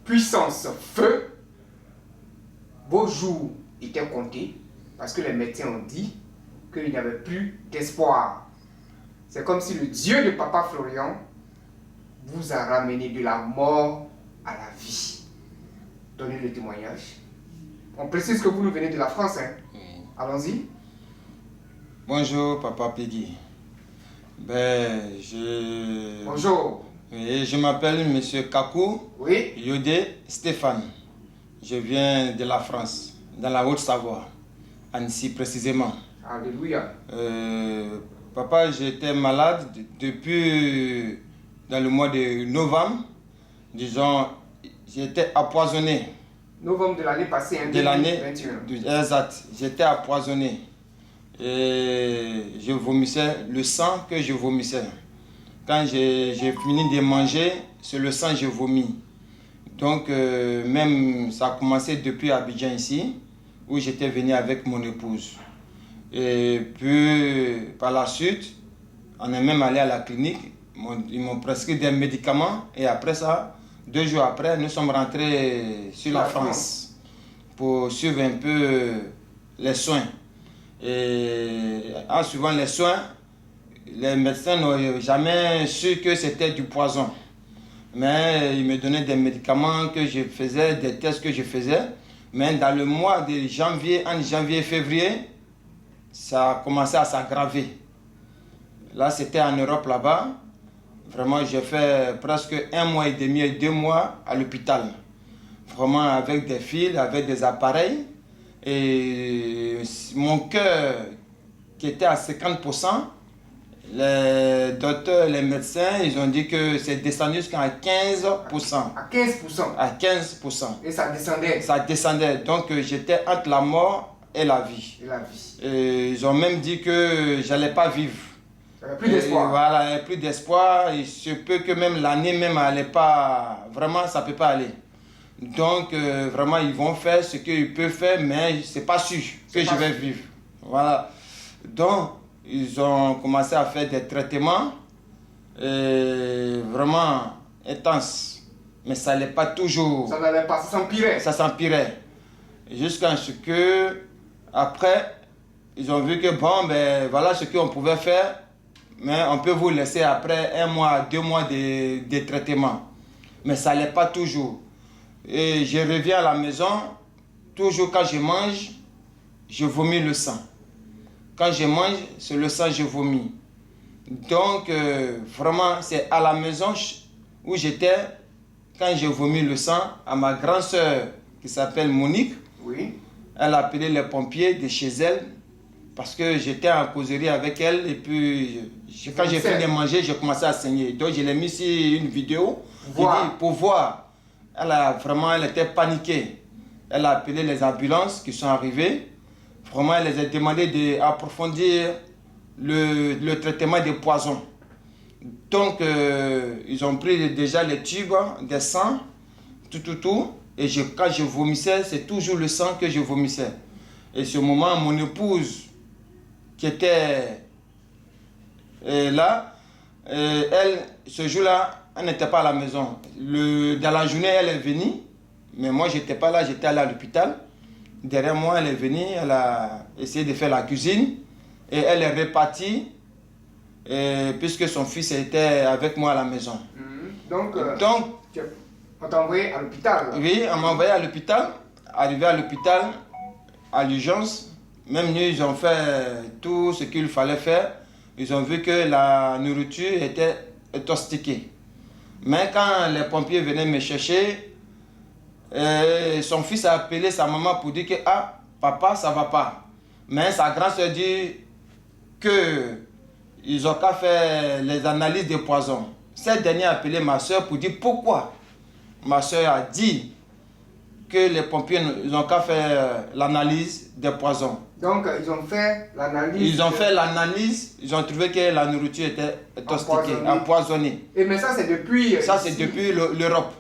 puissance feu, vos jours étaient comptés parce que les médecins ont dit qu'il n'y avait plus d'espoir. C'est comme si le Dieu de Papa Florian vous a ramené de la mort à la vie. Donnez le témoignage. On précise que vous nous venez de la France, hein? Oui. Allons-y. Bonjour, Papa Peggy. Bonjour. Oui, je m'appelle Monsieur Kakou. Oui. Yodé Stéphane. Je viens de la France, dans la Haute-Savoie, Annecy précisément. Alléluia. Papa, j'étais malade depuis dans le mois de novembre. Disons, j'étais empoisonné. Novembre de l'année passée, hein, de l'année 2021. Exact. J'étais empoisonné. Et je vomissais le sang que je vomissais. Quand j'ai fini de manger, c'est le sang que je vomis. Donc, même ça a commencé depuis Abidjan ici, où j'étais venu avec mon épouse. Et puis, par la suite, on est même allé à la clinique. Ils m'ont prescrit des médicaments. Et après ça, 2 jours après, nous sommes rentrés sur la France pour suivre un peu les soins. Et en suivant les soins, les médecins n'ont jamais su que c'était du poison. Mais ils me donnaient des médicaments que je faisais, des tests que je faisais. Mais dans le mois de janvier, en janvier, février, ça a commencé à s'aggraver. Là, c'était en Europe là-bas. Vraiment, j'ai fait presque 1 mois et demi et 2 mois à l'hôpital. Vraiment avec des fils, avec des appareils. Et mon cœur qui était à 50%, les docteurs, les médecins, ils ont dit que c'est descendu jusqu'à 15%. À 15%. À 15%. Et ça descendait. Ça descendait. Donc j'étais entre la mort et la vie. Et la vie. Et ils ont même dit que j'allais pas vivre. Il n'y avait plus d'espoir. Voilà, il n'y avait plus d'espoir. Il se peut que même l'année même n'allait pas. Vraiment, ça ne peut pas aller. Donc, vraiment, ils vont faire ce qu'ils peuvent faire, mais ce n'est pas sûr que je vais vivre. Voilà. Donc, ils ont commencé à faire des traitements vraiment intenses. Mais ça n'allait pas toujours. Ça n'allait pas, ça s'empirait. Ça s'empirait. Jusqu'à ce que, après, ils ont vu que bon, ben voilà ce qu'on pouvait faire, mais on peut vous laisser après 1 mois, 2 mois de traitement. Mais ça n'allait pas toujours. Et je reviens à la maison, toujours quand je mange, je vomis le sang. Quand je mange, c'est le sang que je vomis. Donc, vraiment, c'est à la maison où j'étais, quand j'ai vomi le sang, à ma grande sœur qui s'appelle Monique. Oui. Elle a appelé les pompiers de chez elle parce que j'étais en causerie avec elle et puis quand j'ai fini de manger, j'ai commencé à saigner. Donc, je l'ai mis sur une vidéo pour voir. Elle était paniquée. Elle a appelé les ambulances qui sont arrivées. Vraiment, elle les a demandé d'approfondir le traitement des poisons. Donc, ils ont pris déjà les tubes, des sangs, tout. Et quand je vomissais, c'est toujours le sang que je vomissais. Et ce moment, mon épouse, qui était là, elle, ce jour-là, elle n'était pas à la maison. Dans la journée, elle est venue, mais moi, je n'étais pas là, j'étais allé à l'hôpital. Derrière moi, elle est venue, elle a essayé de faire la cuisine et elle est repartie puisque son fils était avec moi à la maison. Donc, on t'a envoyé à l'hôpital? Oui, on m'a envoyé à l'hôpital. Arrivé à l'hôpital, à l'urgence, même nous, ils ont fait tout ce qu'il fallait faire. Ils ont vu que la nourriture était intoxiquée. Mais quand les pompiers venaient me chercher, son fils a appelé sa maman pour dire que ah, papa, ça va pas. Mais sa grande soeur dit qu'ils ont qu'à faire les analyses de poison. Cette dernière a appelé ma soeur pour dire pourquoi. Ma soeur a dit que les pompiers n'ont qu'à faire l'analyse des poisons. Donc, ils ont fait l'analyse. Ils ont fait l'analyse, ils ont trouvé que la nourriture était intoxiquée, empoisonnée. Et mais ça, c'est depuis. Ça, c'est depuis l'Europe.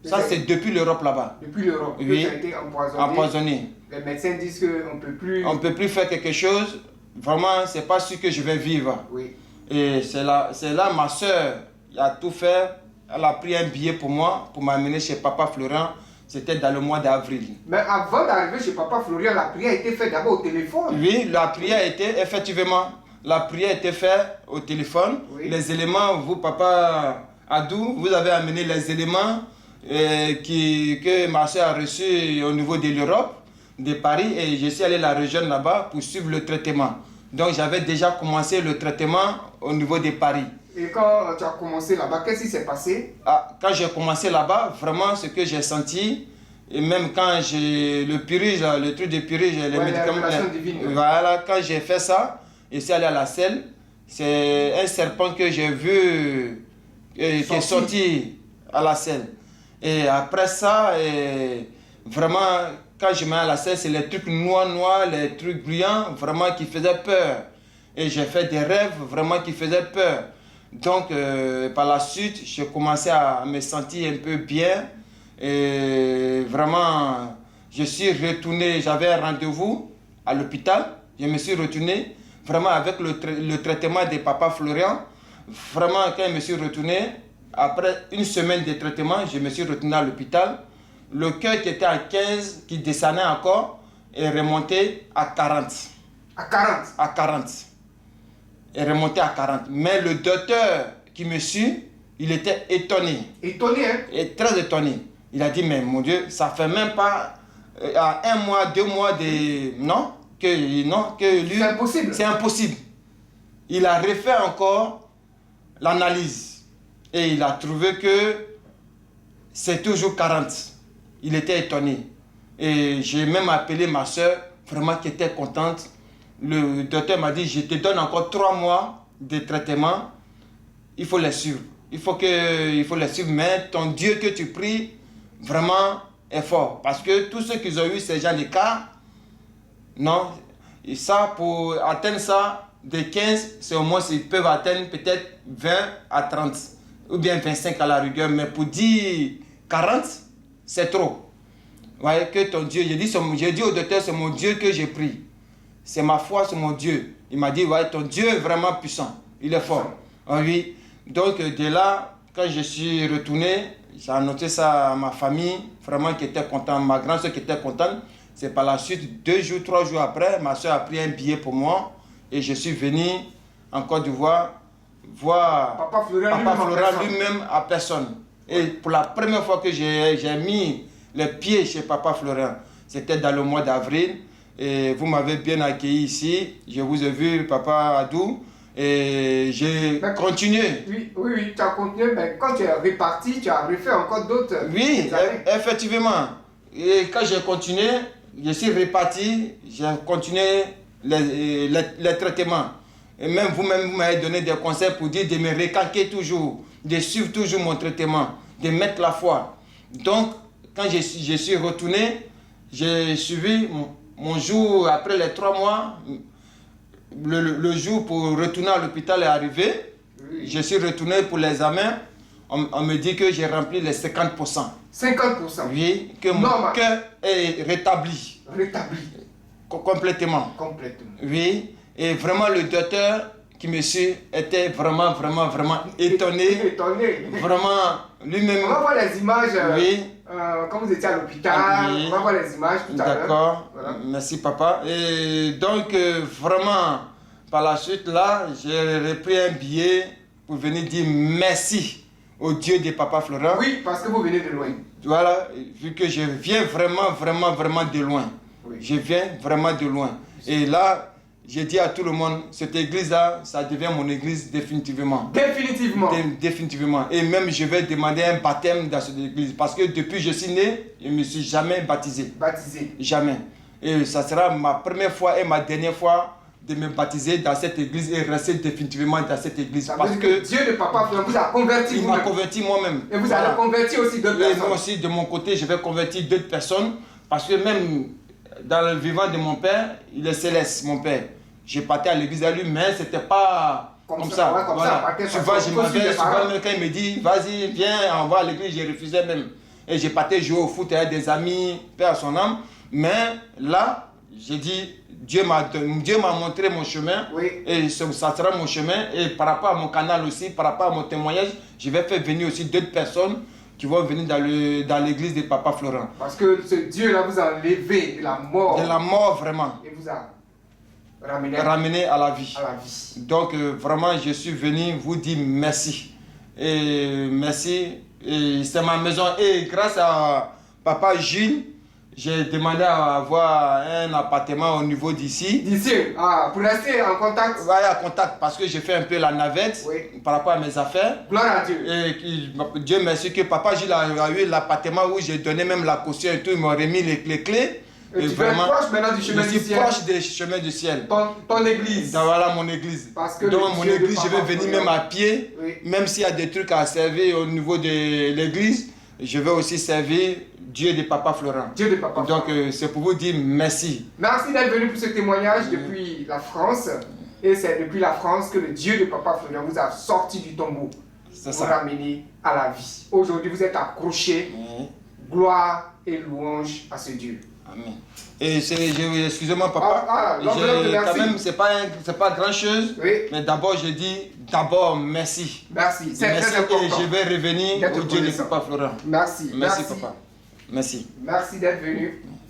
Ça, c'est depuis l'Europe là-bas. Depuis l'Europe, oui, ça a été empoisonné. Empoisonné. Les médecins disent qu'on ne peut plus. On ne peut plus faire quelque chose. Vraiment, c'est pas sûr que je vais vivre. Oui. Et c'est là ma soeur a tout fait. elle a pris un billet pour moi, pour m'amener chez Papa Florent. C'était dans le mois d'avril. Mais avant d'arriver chez Papa Florian, la prière a été faite d'abord au téléphone. Oui, la prière était, effectivement, la prière était faite au téléphone. Oui. Les éléments, vous, Papa Adou, vous avez amené les éléments que ma soeur a reçus au niveau de l'Europe, de Paris, et je suis allé la rejoindre là-bas pour suivre le traitement. Donc j'avais déjà commencé le traitement au niveau de Paris. Et quand tu as commencé là-bas, qu'est-ce qui s'est passé? Quand j'ai commencé là-bas, vraiment ce que j'ai senti, et même quand j'ai le purige, le truc de purige, les médicaments, voilà, quand j'ai fait ça, je suis allé à la selle, c'est un serpent que j'ai vu qui est sorti à la selle. Et après ça, vraiment, quand je mets à la selle, c'est les trucs noirs, les trucs brillants, vraiment qui faisaient peur. Et j'ai fait des rêves vraiment qui faisaient peur. Donc, par la suite, j'ai commencé à me sentir un peu bien. Et vraiment, je suis retourné, j'avais un rendez-vous à l'hôpital. Je me suis retourné, vraiment avec le traitement de Papa Florian. Vraiment, quand je me suis retourné, après une semaine de traitement, je me suis retourné à l'hôpital. Le cœur qui était à 15, qui descendait encore, est remonté à 40. À 40? À 40. Est remonté à 40. Mais le docteur qui me suit, il était étonné. Étonné, hein? Et très étonné. Il a dit, mais mon Dieu, ça fait même pas à 1 mois, 2 mois de... Non, que lui... C'est impossible. C'est impossible. Il a refait encore l'analyse. Et il a trouvé que c'est toujours 40. Il était étonné. Et j'ai même appelé ma soeur, vraiment qui était contente. Le docteur m'a dit, je te donne encore 3 mois de traitement. Il faut les suivre. Il faut les suivre. Mais ton Dieu que tu pries, vraiment est fort. Parce que tous ceux qui ont eu ces gens de cas, non, et ça, pour atteindre ça, de 15, c'est au moins, ils peuvent atteindre peut-être 20 à 30. Ou bien 25 à la rigueur. Mais pour dire 40, c'est trop. Vous voyez que ton Dieu, j'ai dit au docteur, c'est mon Dieu que j'ai pris. C'est ma foi, c'est mon Dieu. Il m'a dit, ouais, ton Dieu est vraiment puissant. Il est fort. Oui. Donc, de là, quand je suis retourné, j'ai annoncé ça à ma famille, vraiment qui était contente, ma grande soeur qui était contente. C'est par la suite, 2 jours, 3 jours après, ma soeur a pris un billet pour moi et je suis venu en Côte d'Ivoire voir Papa Florent lui-même à personne. Et pour la première fois que j'ai mis les pieds chez Papa Florent, c'était dans le mois d'avril. Et vous m'avez bien accueilli ici. Je vous ai vu, Papa Adou. Et j'ai continué. Oui, tu as continué, mais quand tu es reparti, tu as refait encore d'autres. Oui, effectivement. Et quand j'ai continué, je suis reparti, j'ai continué les traitements. Et même vous-même, vous m'avez donné des conseils pour dire de me recalquer toujours, de suivre toujours mon traitement, de mettre la foi. Donc, quand je suis retourné, j'ai suivi mon jour, après les 3 mois, le jour pour retourner à l'hôpital est arrivé. Oui. Je suis retourné pour l'examen. On me dit que j'ai rempli les 50%. 50%? Oui, que mon cœur est rétabli. Rétabli? Complètement. Complètement. Oui, et vraiment le docteur qui me suit était vraiment étonné. Étonné. Vraiment, lui-même. On va voir les images. Oui. Quand vous étiez à l'hôpital, oui. On va voir les images tout à l'heure. D'accord, voilà. Merci papa. Et donc vraiment, par la suite là, j'ai repris un billet pour venir dire merci au Dieu de Papa Florent. Oui, parce que vous venez de loin. Voilà, vu que je viens vraiment de loin. Oui. Je viens vraiment de loin. Et là, j'ai dit à tout le monde, cette église-là, ça devient mon église définitivement. Définitivement. Définitivement. Et même, je vais demander un baptême dans cette église. Parce que depuis que je suis né, je ne me suis jamais baptisé. Baptisé. Jamais. Et ça sera ma première fois et ma dernière fois de me baptiser dans cette église et rester définitivement dans cette église. Ça parce que Dieu de Papa Florent vous a converti. Il m'a converti moi-même. Et vous allez convertir aussi d'autres personnes. Et moi aussi, de mon côté, je vais convertir d'autres personnes. Parce que même dans le vivant de mon père, il est céleste, mon père. J'ai parti à l'église à lui, mais c'était pas comme ça. Ouais, voilà. Souvent, je m'avais, souvent, quand il me dit, vas-y, viens, on va à l'église, j'ai refusé même. Et j'ai parti jouer au foot avec des amis, père à son âme. Mais là, j'ai dit, Dieu m'a montré mon chemin, Oui. et ça sera mon chemin. Et par rapport à mon canal aussi, par rapport à mon témoignage, je vais faire venir aussi d'autres personnes qui vont venir dans l'église de Papa Florent. Parce que ce Dieu-là vous a enlevé de la mort. De la mort, vraiment. Et vous a ramené À la vie. à la vie. Donc, vraiment, je suis venu vous dire merci. Et merci. Et c'est ma maison. Et grâce à Papa Gilles, j'ai demandé à avoir un appartement au niveau d'ici. D'ici, pour rester en contact. Ouais, en contact, parce que j'ai fait un peu la navette par rapport à mes affaires. Gloire à Dieu. Et Dieu merci que Papa Gilles a eu l'appartement où j'ai donné même la caution et tout. Il m'a remis les clés. Et tu es proche maintenant du chemin du ciel. Je suis proche des chemins du ciel. Ton église. Voilà mon église. Parce que donc mon église, je vais venir même à pied. Oui. Même s'il y a des trucs à servir au niveau de l'église, je vais aussi servir Dieu de Papa Florent. Dieu de Papa Donc Florent. c'est pour vous dire merci. Merci d'être venu pour ce témoignage depuis la France. Et c'est depuis la France que le Dieu de Papa Florent vous a sorti du tombeau. C'est vous ça. ramener à la vie. Aujourd'hui, vous êtes accrochés. Oui. Gloire et louange à ce Dieu. Amen. Et excusez-moi papa, quand même c'est pas grand chose, oui. Mais d'abord je dis merci. Merci, c'est merci très important. Et je vais revenir au Dieu de Papa Florent. Merci. Merci papa. Merci. Merci d'être venu.